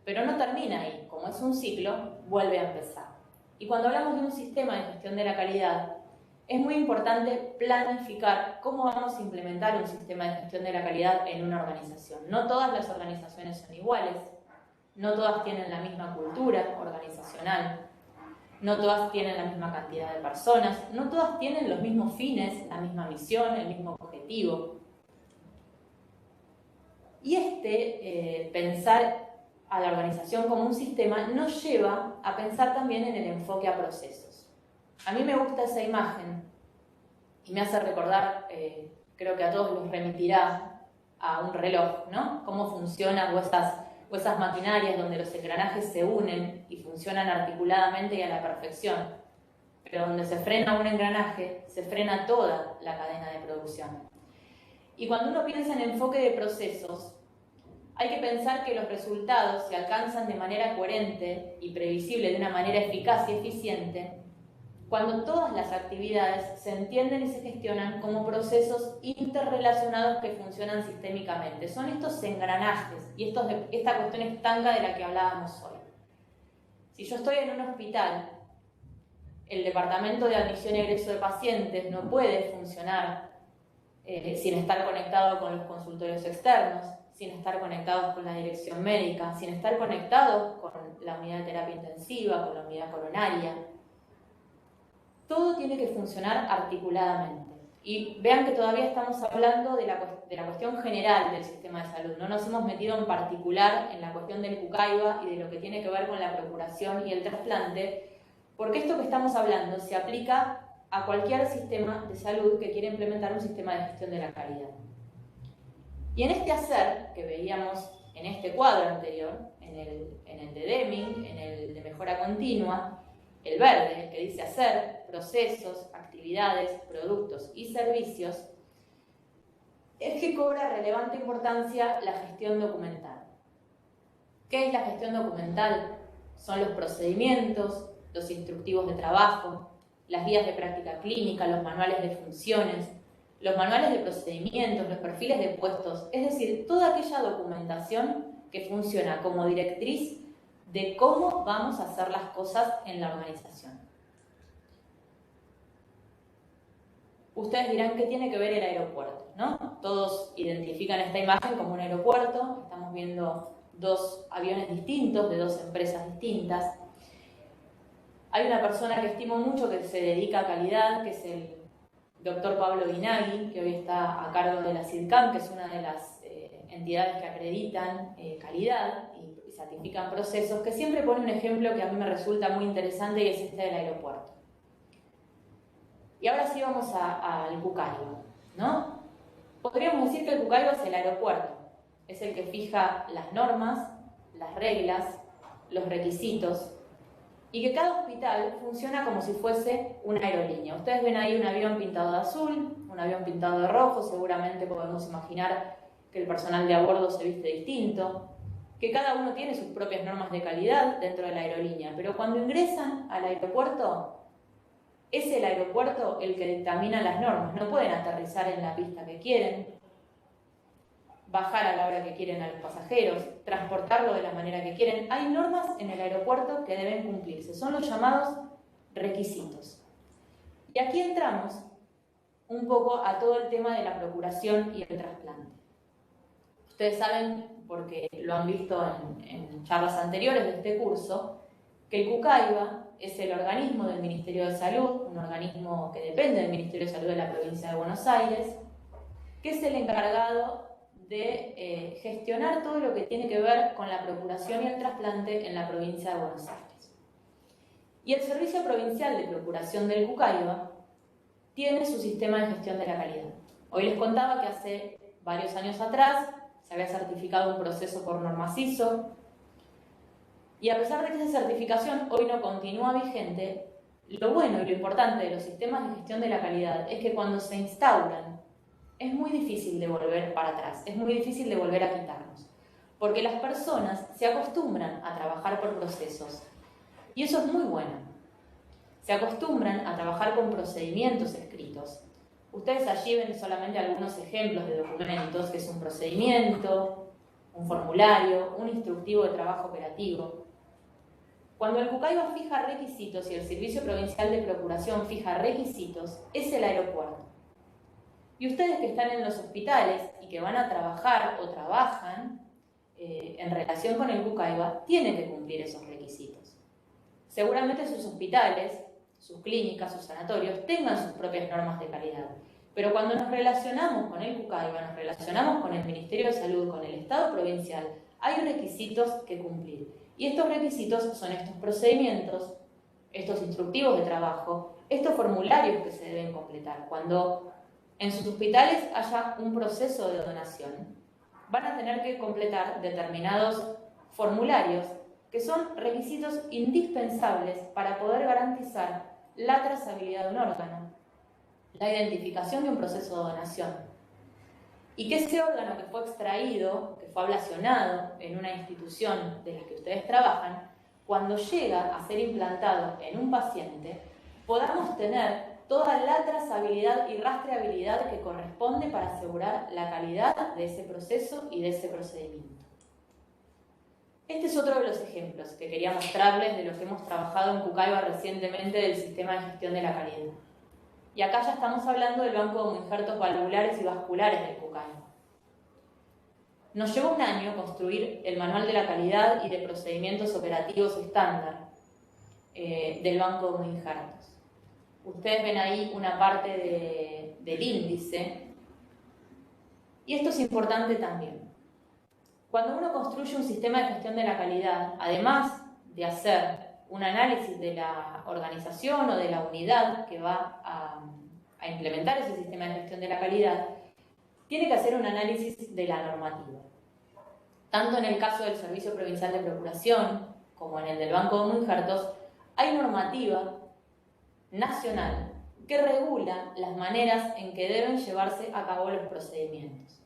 Pero no termina ahí, como es un ciclo, vuelve a empezar. Y cuando hablamos de un sistema de gestión de la calidad, es muy importante planificar cómo vamos a implementar un sistema de gestión de la calidad en una organización. No todas las organizaciones son iguales, no todas tienen la misma cultura organizacional, no todas tienen la misma cantidad de personas, no todas tienen los mismos fines, la misma misión, el mismo objetivo. Y pensar a la organización como un sistema nos lleva a pensar también en el enfoque a procesos. A mí me gusta esa imagen y me hace recordar, creo que a todos los remitirá a un reloj, ¿no? Cómo funcionan esas maquinarias donde los engranajes se unen y funcionan articuladamente y a la perfección. Pero donde se frena un engranaje, se frena toda la cadena de producción. Y cuando uno piensa en enfoque de procesos, hay que pensar que los resultados se alcanzan de manera coherente y previsible, de una manera eficaz y eficiente, cuando todas las actividades se entienden y se gestionan como procesos interrelacionados que funcionan sistémicamente. Son estos engranajes y esta cuestión estanca de la que hablábamos hoy. Si yo estoy en un hospital, el departamento de admisión y egreso de pacientes no puede funcionar sin estar conectado con los consultorios externos, sin estar conectados con la dirección médica, sin estar conectados con la unidad de terapia intensiva, con la unidad coronaria. Todo tiene que funcionar articuladamente. Y vean que todavía estamos hablando de la cuestión general del sistema de salud. No nos hemos metido en particular en la cuestión del Cucaiba y de lo que tiene que ver con la procuración y el trasplante, porque esto que estamos hablando se aplica a cualquier sistema de salud que quiera implementar un sistema de gestión de la calidad. Y en este hacer, que veíamos en este cuadro anterior, en el de Deming, en el de mejora continua, el verde, el que dice hacer, procesos, actividades, productos y servicios, es que cobra relevante importancia la gestión documental. ¿Qué es la gestión documental? Son los procedimientos, los instructivos de trabajo, las guías de práctica clínica, los manuales de funciones, los manuales de procedimientos, los perfiles de puestos, es decir, toda aquella documentación que funciona como directriz de cómo vamos a hacer las cosas en la organización. Ustedes dirán, ¿qué tiene que ver el aeropuerto? ¿No? Todos identifican esta imagen como un aeropuerto. Estamos viendo 2 aviones distintos, de 2 empresas distintas. Hay una persona que estimo mucho que se dedica a calidad, que es el doctor Pablo Binaghi, que hoy está a cargo de la CIDCAM, que es una de las entidades que acreditan calidad y certifican procesos, que siempre pone un ejemplo que a mí me resulta muy interesante y es este del aeropuerto. Y ahora sí vamos al Cucaibá, ¿no? Podríamos decir que el Cucaibá es el aeropuerto, es el que fija las normas, las reglas, los requisitos, y que cada hospital funciona como si fuese una aerolínea. Ustedes ven ahí un avión pintado de azul, un avión pintado de rojo, seguramente podemos imaginar que el personal de a bordo se viste distinto, que cada uno tiene sus propias normas de calidad dentro de la aerolínea, pero cuando ingresan al aeropuerto, es el aeropuerto el que dictamina las normas. No pueden aterrizar en la pista que quieren, bajar a la hora que quieren a los pasajeros, transportarlo de la manera que quieren. Hay normas en el aeropuerto que deben cumplirse, son los llamados requisitos. Y aquí entramos un poco a todo el tema de la procuración y el trasplante. Ustedes saben, porque lo han visto en charlas anteriores de este curso, que el Cucaibá es el organismo del Ministerio de Salud, un organismo que depende del Ministerio de Salud de la provincia de Buenos Aires, que es el encargado de gestionar todo lo que tiene que ver con la procuración y el trasplante en la provincia de Buenos Aires. Y el Servicio Provincial de Procuración del Cucaibá tiene su sistema de gestión de la calidad. Hoy les contaba que hace varios años atrás se había certificado un proceso por normas ISO, y a pesar de que esa certificación hoy no continúa vigente, lo bueno y lo importante de los sistemas de gestión de la calidad es que cuando se instauran es muy difícil de volver para atrás, es muy difícil de volver a quitarnos, porque las personas se acostumbran a trabajar por procesos, y eso es muy bueno. Se acostumbran a trabajar con procedimientos escritos. Ustedes allí ven solamente algunos ejemplos de documentos, que es un procedimiento, un formulario, un instructivo de trabajo operativo. Cuando el Cucaibá fija requisitos y el Servicio Provincial de Procuración fija requisitos, es el aeropuerto. Y ustedes que están en los hospitales y que van a trabajar o trabajan en relación con el Cucaibá, tienen que cumplir esos requisitos. Seguramente sus hospitales, sus clínicas, sus sanatorios tengan sus propias normas de calidad. Pero cuando nos relacionamos con el Cucaibá, nos relacionamos con el Ministerio de Salud, con el Estado provincial, hay requisitos que cumplir. Y estos requisitos son estos procedimientos, estos instructivos de trabajo, estos formularios que se deben completar. Cuando en sus hospitales haya un proceso de donación, van a tener que completar determinados formularios que son requisitos indispensables para poder garantizar la trazabilidad de un órgano, la identificación de un proceso de donación, y que ese órgano que fue extraído, que fue ablacionado en una institución de la que ustedes trabajan, cuando llega a ser implantado en un paciente, podamos tener toda la trazabilidad y rastreabilidad que corresponde para asegurar la calidad de ese proceso y de ese procedimiento. Este es otro de los ejemplos que quería mostrarles de lo que hemos trabajado en Cucaibá recientemente del sistema de gestión de la calidad. Y acá ya estamos hablando del banco de injertos valvulares y vasculares del Cucaibá. Nos llevó un año construir el manual de la calidad y de procedimientos operativos estándar del banco de injertos. Ustedes ven ahí una parte del índice, y esto es importante también. Cuando uno construye un sistema de gestión de la calidad, además de hacer un análisis de la organización o de la unidad que va a implementar ese sistema de gestión de la calidad, tiene que hacer un análisis de la normativa. Tanto en el caso del Servicio Provincial de Procuración como en el del Banco de Injertos, hay normativa nacional que regula las maneras en que deben llevarse a cabo los procedimientos.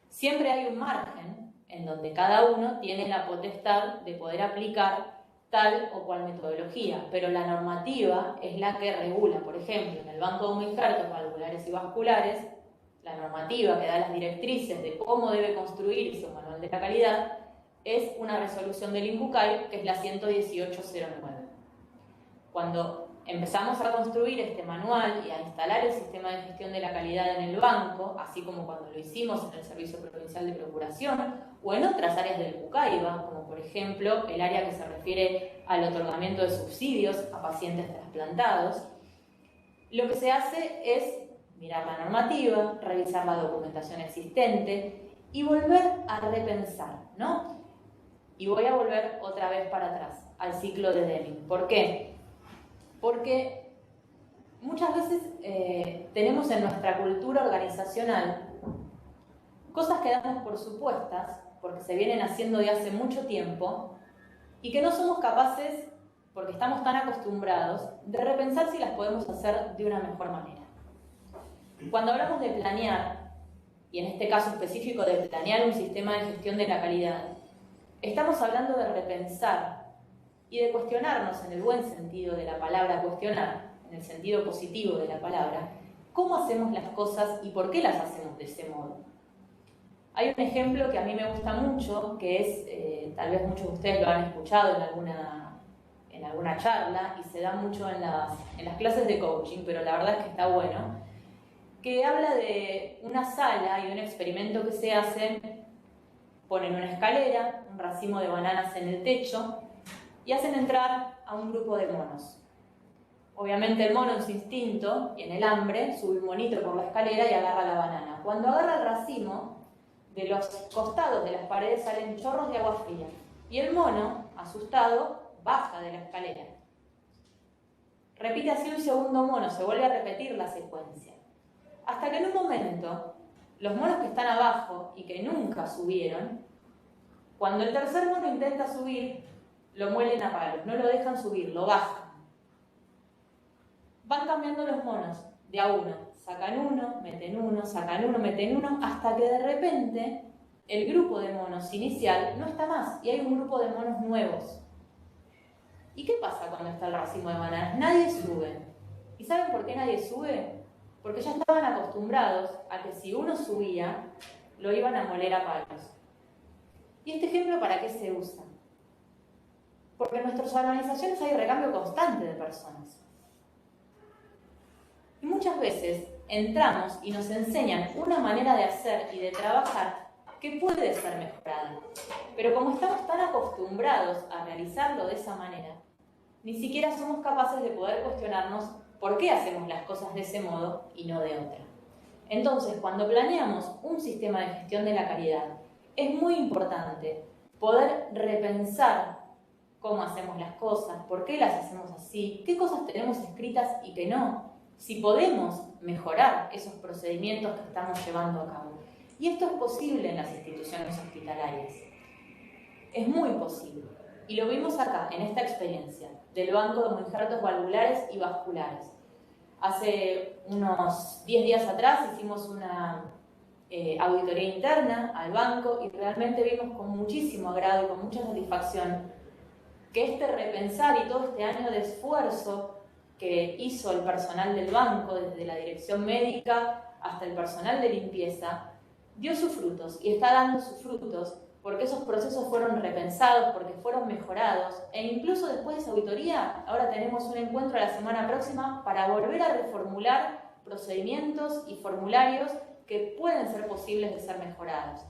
Siempre hay un margen en donde cada uno tiene la potestad de poder aplicar tal o cual metodología, pero la normativa es la que regula. Por ejemplo, en el Banco de Injertos valvulares y vasculares, la normativa que da las directrices de cómo debe construirse un manual de la calidad es una resolución del INCUCAI, que es la 11809. Cuando empezamos a construir este manual y a instalar el sistema de gestión de la calidad en el banco, así como cuando lo hicimos en el Servicio Provincial de Procuración o en otras áreas del Cucaibá, como por ejemplo el área que se refiere al otorgamiento de subsidios a pacientes trasplantados, lo que se hace es mirar la normativa, revisar la documentación existente y volver a repensar, ¿no? Y voy a volver otra vez para atrás, al ciclo de Deming. ¿Por qué? Porque muchas veces tenemos en nuestra cultura organizacional cosas que damos por supuestas, porque se vienen haciendo de hace mucho tiempo, y que no somos capaces, porque estamos tan acostumbrados, de repensar si las podemos hacer de una mejor manera. Cuando hablamos de planear, y en este caso específico de planear un sistema de gestión de la calidad, estamos hablando de repensar y de cuestionarnos en el buen sentido de la palabra cuestionar, en el sentido positivo de la palabra, cómo hacemos las cosas y por qué las hacemos de ese modo. Hay un ejemplo que a mí me gusta mucho, que es, tal vez muchos de ustedes lo han escuchado en alguna charla, y se da mucho en las clases de coaching, pero la verdad es que está bueno, que habla de una sala y un experimento que se hace. Ponen una escalera, un racimo de bananas en el techo y hacen entrar a un grupo de monos. Obviamente el mono en su instinto y en el hambre sube un monito por la escalera y agarra la banana. Cuando agarra el racimo, de los costados de las paredes salen chorros de agua fría y el mono, asustado, baja de la escalera. Repite así un segundo mono, se vuelve a repetir la secuencia. Hasta que en un momento, los monos que están abajo y que nunca subieron, cuando el tercer mono intenta subir, lo muelen a palos, no lo dejan subir, lo bajan. Van cambiando los monos de a uno, sacan uno, meten uno, sacan uno, meten uno, hasta que de repente el grupo de monos inicial no está más y hay un grupo de monos nuevos. ¿Y qué pasa cuando está el racimo de bananas? Nadie sube. ¿Y saben por qué nadie sube? Porque ya estaban acostumbrados a que si uno subía, lo iban a moler a palos. ¿Y este ejemplo para qué se usa? Porque en nuestras organizaciones hay recambio constante de personas. Y muchas veces entramos y nos enseñan una manera de hacer y de trabajar que puede ser mejorada. Pero como estamos tan acostumbrados a realizarlo de esa manera, ni siquiera somos capaces de poder cuestionarnos por qué hacemos las cosas de ese modo y no de otra. Entonces, cuando planeamos un sistema de gestión de la calidad, es muy importante poder repensar cómo hacemos las cosas, por qué las hacemos así, qué cosas tenemos escritas y qué no, si podemos mejorar esos procedimientos que estamos llevando a cabo. Y esto es posible en las instituciones hospitalarias. Es muy posible. Y lo vimos acá, en esta experiencia, del Banco de Injertos Valvulares y Vasculares. Hace unos 10 días atrás hicimos una auditoría interna al banco y realmente vimos con muchísimo agrado y con mucha satisfacción que este repensar y todo este año de esfuerzo que hizo el personal del banco, desde la dirección médica hasta el personal de limpieza, dio sus frutos y está dando sus frutos porque esos procesos fueron repensados, porque fueron mejorados, e incluso después de esa auditoría, ahora tenemos un encuentro la semana próxima para volver a reformular procedimientos y formularios que pueden ser posibles de ser mejorados.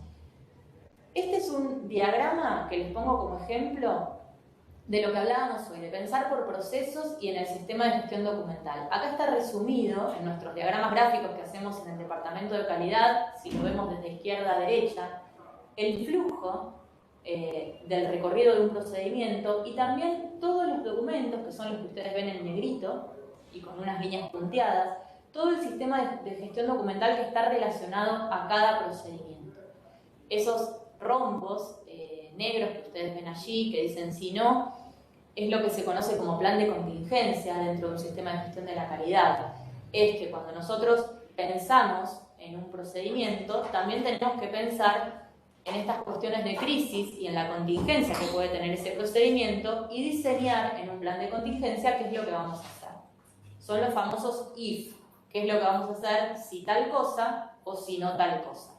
Este es un diagrama que les pongo como ejemplo de lo que hablábamos hoy, de pensar por procesos y en el sistema de gestión documental. Acá está resumido en nuestros diagramas gráficos que hacemos en el departamento de calidad, si lo vemos desde izquierda a derecha, el flujo del recorrido de un procedimiento y también todos los documentos, que son los que ustedes ven en negrito y con unas líneas punteadas, todo el sistema de gestión documental que está relacionado a cada procedimiento. Esos rombos negros que ustedes ven allí, que dicen si no, es lo que se conoce como plan de contingencia dentro de un sistema de gestión de la calidad. Es que cuando nosotros pensamos en un procedimiento, también tenemos que pensar en estas cuestiones de crisis y en la contingencia que puede tener ese procedimiento y diseñar en un plan de contingencia qué es lo que vamos a hacer. Son los famosos if, qué es lo que vamos a hacer si tal cosa o si no tal cosa.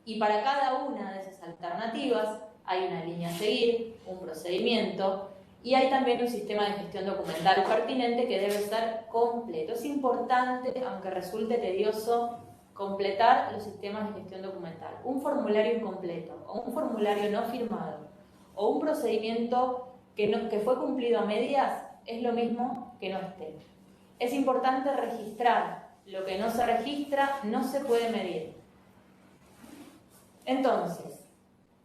Y para cada una de esas alternativas hay una línea a seguir, un procedimiento y hay también un sistema de gestión documental pertinente que debe ser completo. Es importante, aunque resulte tedioso, completar los sistemas de gestión documental. Un formulario incompleto o un formulario no firmado o un procedimiento que fue cumplido a medias es lo mismo que no esté. Es importante registrar. Lo que no se registra no se puede medir. Entonces,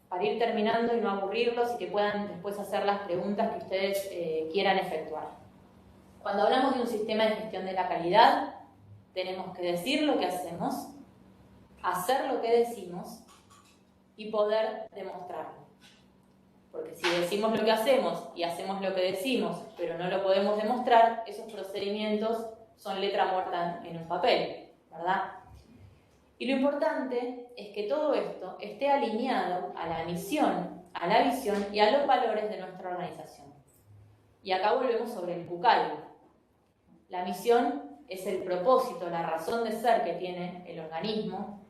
para ir terminando y no aburrirlos y que puedan después hacer las preguntas que ustedes quieran efectuar. Cuando hablamos de un sistema de gestión de la calidad, tenemos que decir lo que hacemos, hacer lo que decimos y poder demostrarlo. Porque si decimos lo que hacemos y hacemos lo que decimos, pero no lo podemos demostrar, esos procedimientos son letra muerta en un papel, ¿verdad? Y lo importante es que todo esto esté alineado a la misión, a la visión y a los valores de nuestra organización. Y acá volvemos sobre el Kukai. La misión es el propósito, la razón de ser que tiene el organismo.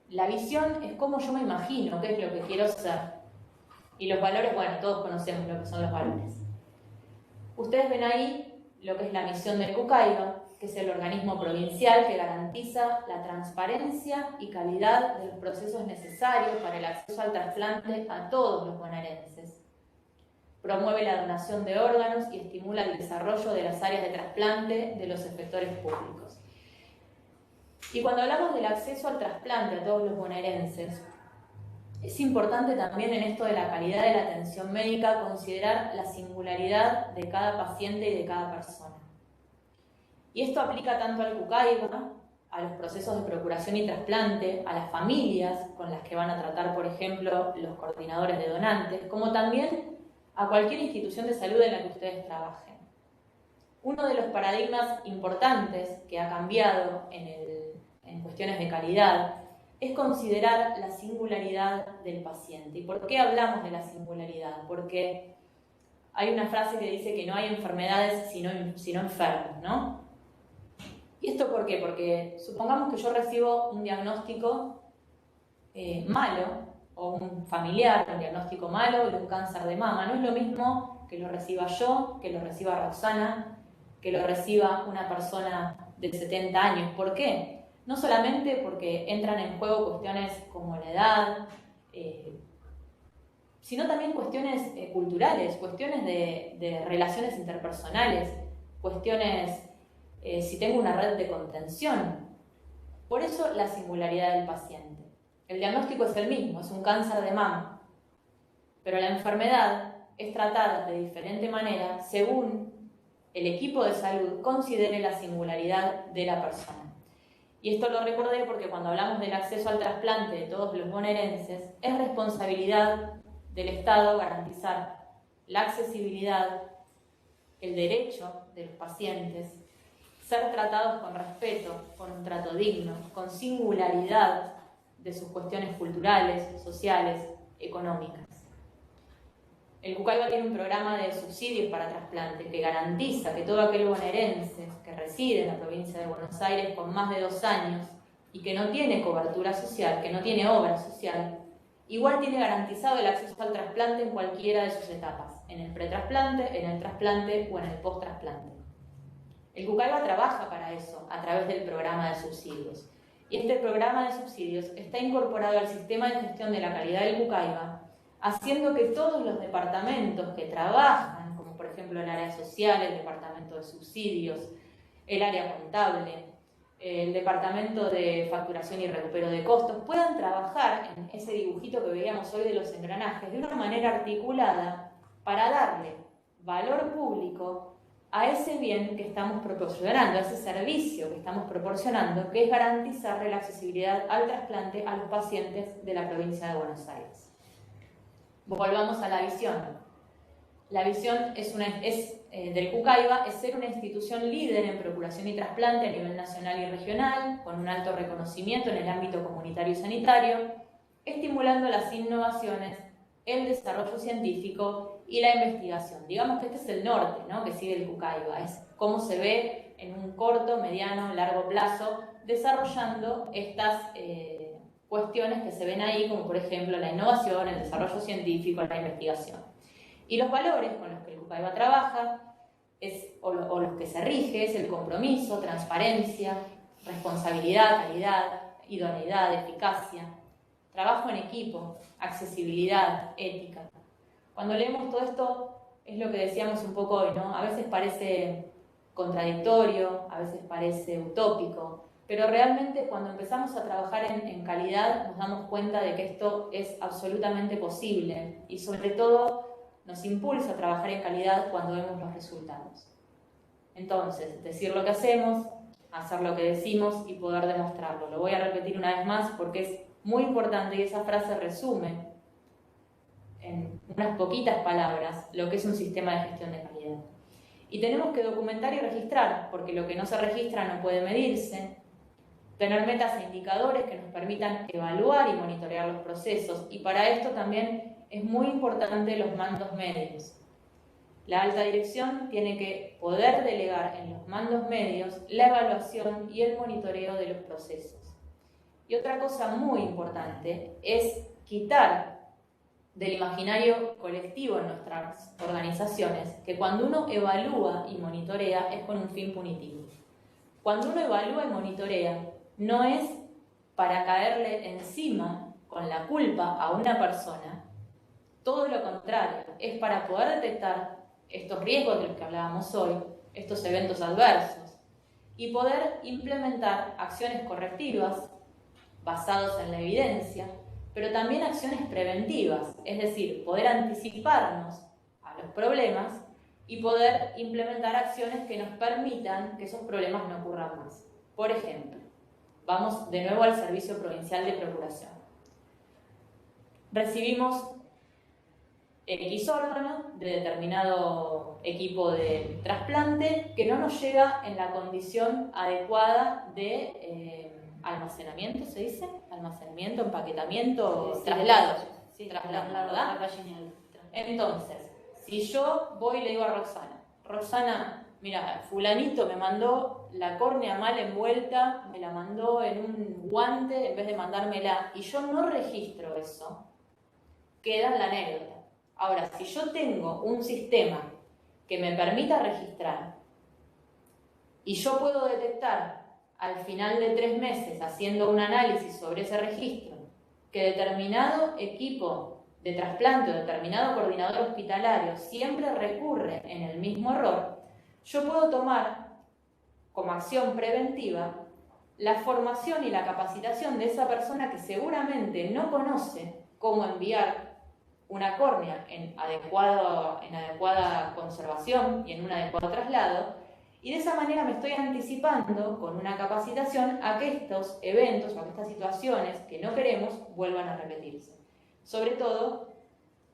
La visión es cómo yo me imagino, qué es lo que quiero ser. Y los valores, bueno, todos conocemos lo que son los valores. Ustedes ven ahí lo que es la misión del Kukaiba, que es el organismo provincial que garantiza la transparencia y calidad de los procesos necesarios para el acceso al trasplante a todos los bonaerenses. Promueve la donación de órganos y estimula el desarrollo de las áreas de trasplante de los efectores públicos. Y cuando hablamos del acceso al trasplante a todos los bonaerenses, es importante también en esto de la calidad de la atención médica considerar la singularidad de cada paciente y de cada persona. Y esto aplica tanto al Kukaiba, a los procesos de procuración y trasplante, a las familias con las que van a tratar, por ejemplo, los coordinadores de donantes, como también a cualquier institución de salud en la que ustedes trabajen. Uno de los paradigmas importantes que ha cambiado en cuestiones de calidad es considerar la singularidad del paciente. ¿Y por qué hablamos de la singularidad? Porque hay una frase que dice que no hay enfermedades sino enfermos, ¿no? ¿Y esto por qué? Porque supongamos que yo recibo un diagnóstico malo, o un familiar, un diagnóstico malo de un cáncer de mama. No es lo mismo que lo reciba yo, que lo reciba Roxana, que lo reciba una persona de 70 años. ¿Por qué? No solamente porque entran en juego cuestiones como la edad, sino también cuestiones culturales, cuestiones de relaciones interpersonales, cuestiones si tengo una red de contención. Por eso la singularidad del paciente. El diagnóstico es el mismo, es un cáncer de mama, pero la enfermedad es tratada de diferente manera según el equipo de salud considere la singularidad de la persona. Y esto lo recordé porque cuando hablamos del acceso al trasplante de todos los bonaerenses, es responsabilidad del Estado garantizar la accesibilidad, el derecho de los pacientes, ser tratados con respeto, con un trato digno, con singularidad de sus cuestiones culturales, sociales, económicas. El Kukaiba tiene un programa de subsidios para trasplante que garantiza que todo aquel bonaerense que reside en la provincia de Buenos Aires con más de 2 años y que no tiene cobertura social, que no tiene obra social, igual tiene garantizado el acceso al trasplante en cualquiera de sus etapas, en el pretrasplante, en el trasplante o en el posttrasplante. El Kukaiba trabaja para eso a través del programa de subsidios. Y este programa de subsidios está incorporado al sistema de gestión de la calidad del Kukaiba, haciendo que todos los departamentos que trabajan, como por ejemplo el área social, el departamento de subsidios, el área contable, el departamento de facturación y recupero de costos, puedan trabajar en ese dibujito que veíamos hoy de los engranajes de una manera articulada para darle valor público a ese bien que estamos proporcionando, a ese servicio que estamos proporcionando, que es garantizarle la accesibilidad al trasplante a los pacientes de la provincia de Buenos Aires. Volvamos a la visión. La visión del Kukaiba es ser una institución líder en procuración y trasplante a nivel nacional y regional, con un alto reconocimiento en el ámbito comunitario y sanitario, estimulando las innovaciones, el desarrollo científico y la investigación. Digamos que este es el norte, ¿no?, que sigue el Kukaiba, es cómo se ve en un corto, mediano, largo plazo, desarrollando estas cuestiones que se ven ahí, como por ejemplo la innovación, el desarrollo científico, la investigación. Y los valores con los que el Kukaiba trabaja, o los que se rige, es el compromiso, transparencia, responsabilidad, calidad, idoneidad, eficacia, trabajo en equipo, accesibilidad, ética. Cuando leemos todo esto, es lo que decíamos un poco hoy, ¿no? A veces parece contradictorio, a veces parece utópico, pero realmente cuando empezamos a trabajar en calidad nos damos cuenta de que esto es absolutamente posible y sobre todo nos impulsa a trabajar en calidad cuando vemos los resultados. Entonces, decir lo que hacemos, hacer lo que decimos y poder demostrarlo. Lo voy a repetir una vez más porque es muy importante y esa frase resume en unas poquitas palabras lo que es un sistema de gestión de calidad. Y tenemos que documentar y registrar, porque lo que no se registra no puede medirse, tener metas e indicadores que nos permitan evaluar y monitorear los procesos, y para esto también es muy importante los mandos medios. La alta dirección tiene que poder delegar en los mandos medios la evaluación y el monitoreo de los procesos. Y otra cosa muy importante es quitar del imaginario colectivo en nuestras organizaciones que cuando uno evalúa y monitorea es con un fin punitivo. Cuando uno evalúa y monitorea no es para caerle encima con la culpa a una persona, todo lo contrario, es para poder detectar estos riesgos de los que hablábamos hoy, estos eventos adversos, y poder implementar acciones correctivas basadas en la evidencia, pero también acciones preventivas, es decir, poder anticiparnos a los problemas y poder implementar acciones que nos permitan que esos problemas no ocurran más. Por ejemplo, vamos de nuevo al Servicio Provincial de Procuración. Recibimos X órgano de determinado equipo de trasplante que no nos llega en la condición adecuada de almacenamiento, ¿se dice? Almacenamiento, empaquetamiento, Sí, traslado. Sí, traslado, ¿verdad? ¿verdad? Entonces, si yo voy y le digo a Roxana, mira, fulanito me mandó la córnea mal envuelta, me la mandó en un guante en vez de mandármela, y yo no registro eso, queda en la anécdota. Ahora, si yo tengo un sistema que me permita registrar y yo puedo detectar al final de 3 meses, haciendo un análisis sobre ese registro, que determinado equipo de trasplante o determinado coordinador hospitalario siempre recurre en el mismo error, yo puedo tomar como acción preventiva la formación y la capacitación de esa persona que seguramente no conoce cómo enviar una córnea en adecuada conservación y en un adecuado traslado, y de esa manera me estoy anticipando con una capacitación a que estos eventos o a que estas situaciones que no queremos vuelvan a repetirse. Sobre todo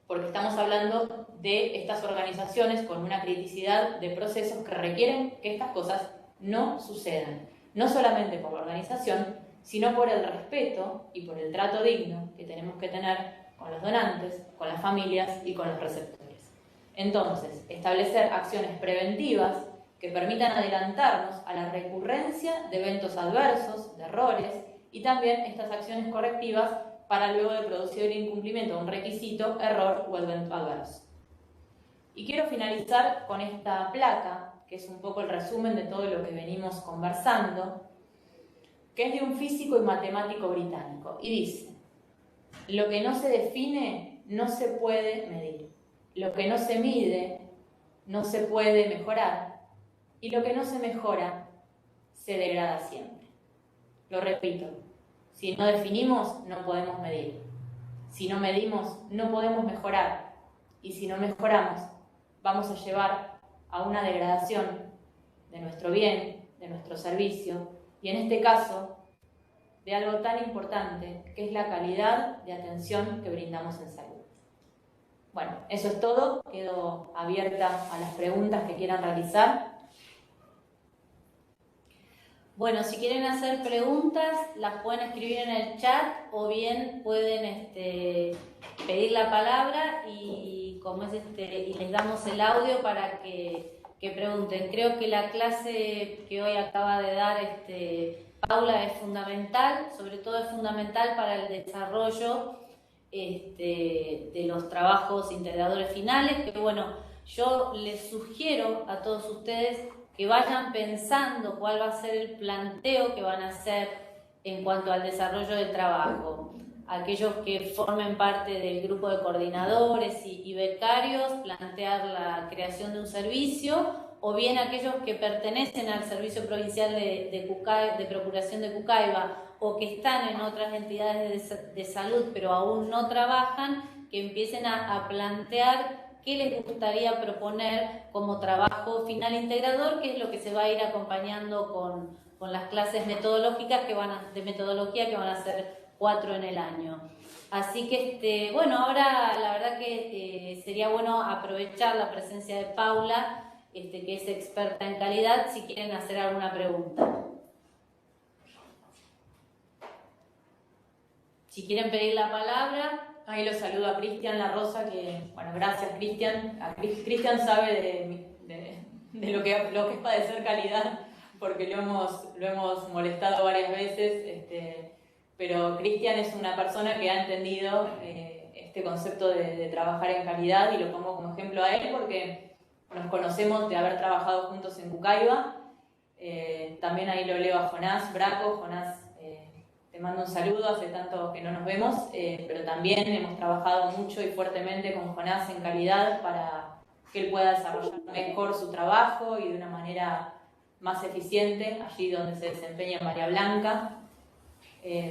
porque estamos hablando de estas organizaciones con una criticidad de procesos que requieren que estas cosas no sucedan, no solamente por la organización, sino por el respeto y por el trato digno que tenemos que tener con los donantes, con las familias y con los receptores. Entonces, establecer acciones preventivas que permitan adelantarnos a la recurrencia de eventos adversos, de errores, y también estas acciones correctivas para luego de producir el incumplimiento de un requisito, error o evento adverso. Y quiero finalizar con esta placa, que es un poco el resumen de todo lo que venimos conversando, que es de un físico y matemático británico, y dice: lo que no se define no se puede medir, lo que no se mide no se puede mejorar, y lo que no se mejora se degrada siempre. Lo repito, si no definimos no podemos medir, si no medimos no podemos mejorar, y si no mejoramos vamos a llevar a una degradación de nuestro bien, de nuestro servicio, y en este caso de algo tan importante que es la calidad de atención que brindamos en salud. Bueno, eso es todo. Quedo abierta a las preguntas que quieran realizar. Bueno, si quieren hacer preguntas, las pueden escribir en el chat o bien pueden pedir la palabra y les damos el audio para que pregunten. Creo que la clase que hoy acaba de dar Paula es fundamental, sobre todo es fundamental para el desarrollo de los trabajos integradores finales, que bueno, yo les sugiero a todos ustedes que vayan pensando cuál va a ser el planteo que van a hacer en cuanto al desarrollo del trabajo. Aquellos que formen parte del grupo de coordinadores y becarios, plantear la creación de un servicio, o bien aquellos que pertenecen al Servicio Provincial de Procuración de Cucaiba o que están en otras entidades de salud pero aún no trabajan, que empiecen a plantear qué les gustaría proponer como trabajo final integrador, que es lo que se va a ir acompañando con las clases metodológicas de metodología que van a ser 4 en el año. Así que, bueno, ahora la verdad que sería bueno aprovechar la presencia de Paula, que es experta en calidad, si quieren hacer alguna pregunta. Si quieren pedir la palabra. Ahí lo saludo a Cristian La Rosa, que, bueno, gracias Cristian. Cristian sabe de lo que es padecer calidad, porque lo hemos molestado varias veces, pero Cristian es una persona que ha entendido este concepto de trabajar en calidad, y lo pongo como ejemplo a él porque nos conocemos de haber trabajado juntos en Cucaiba. También ahí lo leo a Jonás Braco. Jonás, te mando un saludo, hace tanto que no nos vemos, pero también hemos trabajado mucho y fuertemente con Jonás en calidad para que él pueda desarrollar mejor su trabajo y de una manera más eficiente allí donde se desempeña María Blanca.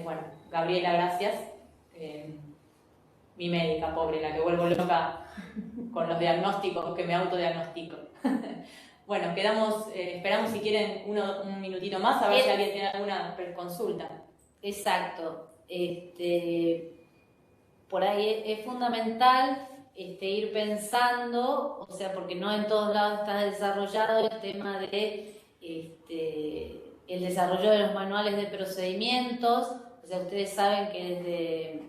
Bueno, Gabriela, gracias. Mi médica, pobre, la que vuelvo loca con los diagnósticos, que me autodiagnostico. Bueno, esperamos si quieren un minutito más, a ver si alguien tiene alguna consulta. Exacto. Por ahí es fundamental ir pensando, o sea, porque no en todos lados está desarrollado el tema de el desarrollo de los manuales de procedimientos. O sea, ustedes saben que desde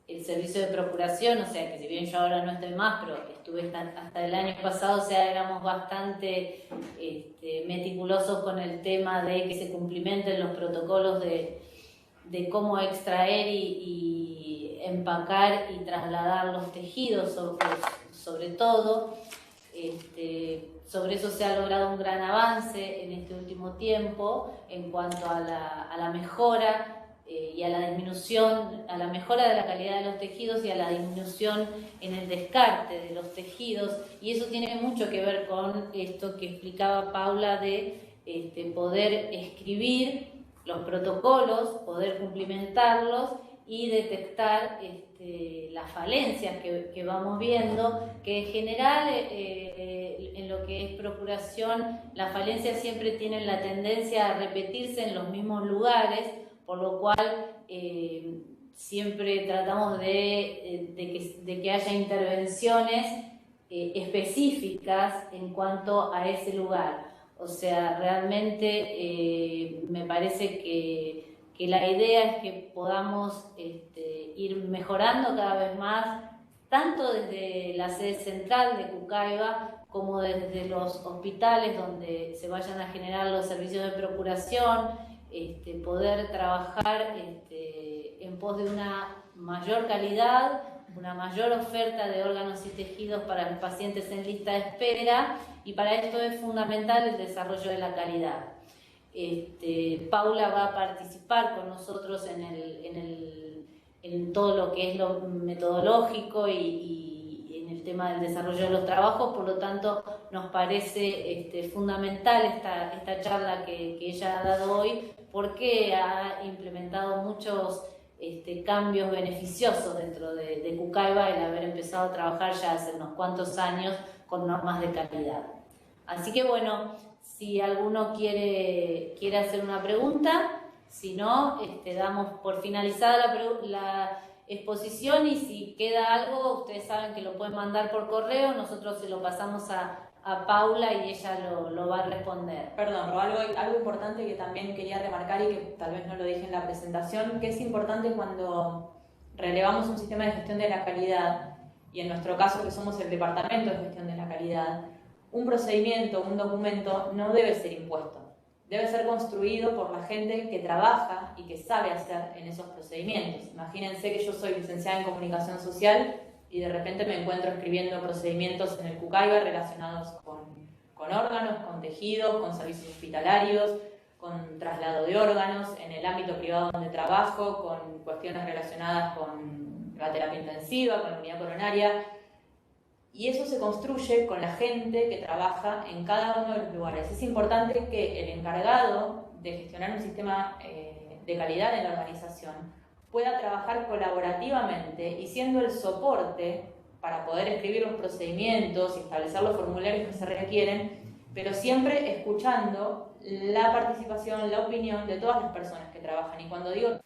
el servicio de procuración, o sea, que si bien yo ahora no estoy más, pero estuve hasta el año pasado, o sea, éramos bastante meticulosos con el tema de que se cumplimenten los protocolos de cómo extraer y empacar y trasladar los tejidos, sobre todo. Sobre eso se ha logrado un gran avance en este último tiempo en cuanto a la mejora y a la disminución, a la mejora de la calidad de los tejidos y a la disminución en el descarte de los tejidos, y eso tiene mucho que ver con esto que explicaba Paula de poder escribir los protocolos, poder cumplimentarlos y detectar las falencias que vamos viendo, que en general en lo que es procuración, las falencias siempre tienen la tendencia a repetirse en los mismos lugares, por lo cual siempre tratamos de que haya intervenciones específicas en cuanto a ese lugar. O sea, realmente me parece que la idea es que podamos ir mejorando cada vez más, tanto desde la sede central de Cucaiba como desde los hospitales donde se vayan a generar los servicios de procuración, poder trabajar en pos de una mayor calidad, una mayor oferta de órganos y tejidos para los pacientes en lista de espera, y para esto es fundamental el desarrollo de la calidad. Paula va a participar con nosotros en todo lo que es lo metodológico y en el tema del desarrollo de los trabajos, por lo tanto nos parece fundamental esta charla que ella ha dado hoy, porque ha implementado muchos cambios beneficiosos dentro de Cucaiba, el haber empezado a trabajar ya hace unos cuantos años con normas de calidad. Así que bueno, si alguno quiere hacer una pregunta, si no, damos por finalizada la exposición, y si queda algo, ustedes saben que lo pueden mandar por correo, nosotros se lo pasamos a Paula y ella lo va a responder. Perdón, algo importante que también quería remarcar y que tal vez no lo dije en la presentación, que es importante cuando relevamos un sistema de gestión de la calidad, y en nuestro caso que somos el Departamento de Gestión de la Calidad, un procedimiento, un documento no debe ser impuesto, debe ser construido por la gente que trabaja y que sabe hacer en esos procedimientos. Imagínense que yo soy licenciada en Comunicación Social y de repente me encuentro escribiendo procedimientos en el Cucaiba relacionados con órganos, con tejidos, con servicios hospitalarios, con traslado de órganos, en el ámbito privado donde trabajo, con cuestiones relacionadas con la terapia intensiva, con la unidad coronaria. Y eso se construye con la gente que trabaja en cada uno de los lugares. Es importante que el encargado de gestionar un sistema de calidad en la organización pueda trabajar colaborativamente y siendo el soporte para poder escribir los procedimientos y establecer los formularios que se requieren, pero siempre escuchando la participación, la opinión de todas las personas que trabajan. Y cuando digo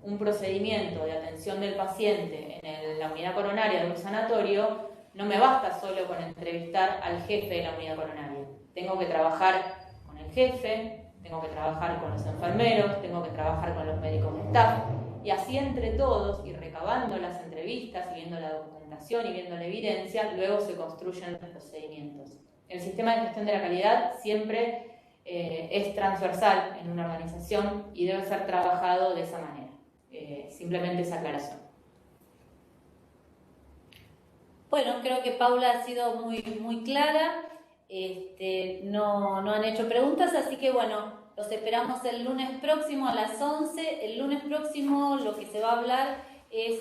un procedimiento de atención del paciente en la unidad coronaria de un sanatorio, no me basta solo con entrevistar al jefe de la unidad coronaria. Tengo que trabajar con el jefe, tengo que trabajar con los enfermeros, tengo que trabajar con los médicos de staff, y así entre todos, y recabando las entrevistas, y viendo la documentación y viendo la evidencia, luego se construyen los procedimientos. El sistema de gestión de la calidad siempre es transversal en una organización y debe ser trabajado de esa manera. Simplemente esa aclaración. Bueno, creo que Paula ha sido muy clara. No han hecho preguntas, así que bueno, los esperamos el lunes próximo a las 11. El lunes próximo lo que se va a hablar es,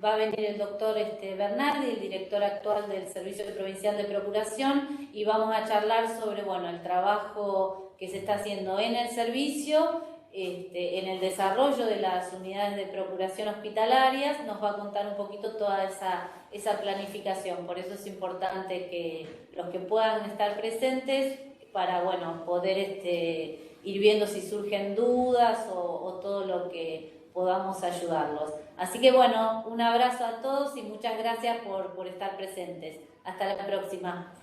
va a venir el doctor Bernardi, el director actual del Servicio Provincial de Procuración, y vamos a charlar sobre el trabajo que se está haciendo en el servicio, en el desarrollo de las unidades de procuración hospitalarias. Nos va a contar un poquito toda esa planificación. Por eso es importante que los que puedan estar presentes para poder ir viendo si surgen dudas o todo lo que podamos ayudarlos. Así que un abrazo a todos y muchas gracias por estar presentes. Hasta la próxima.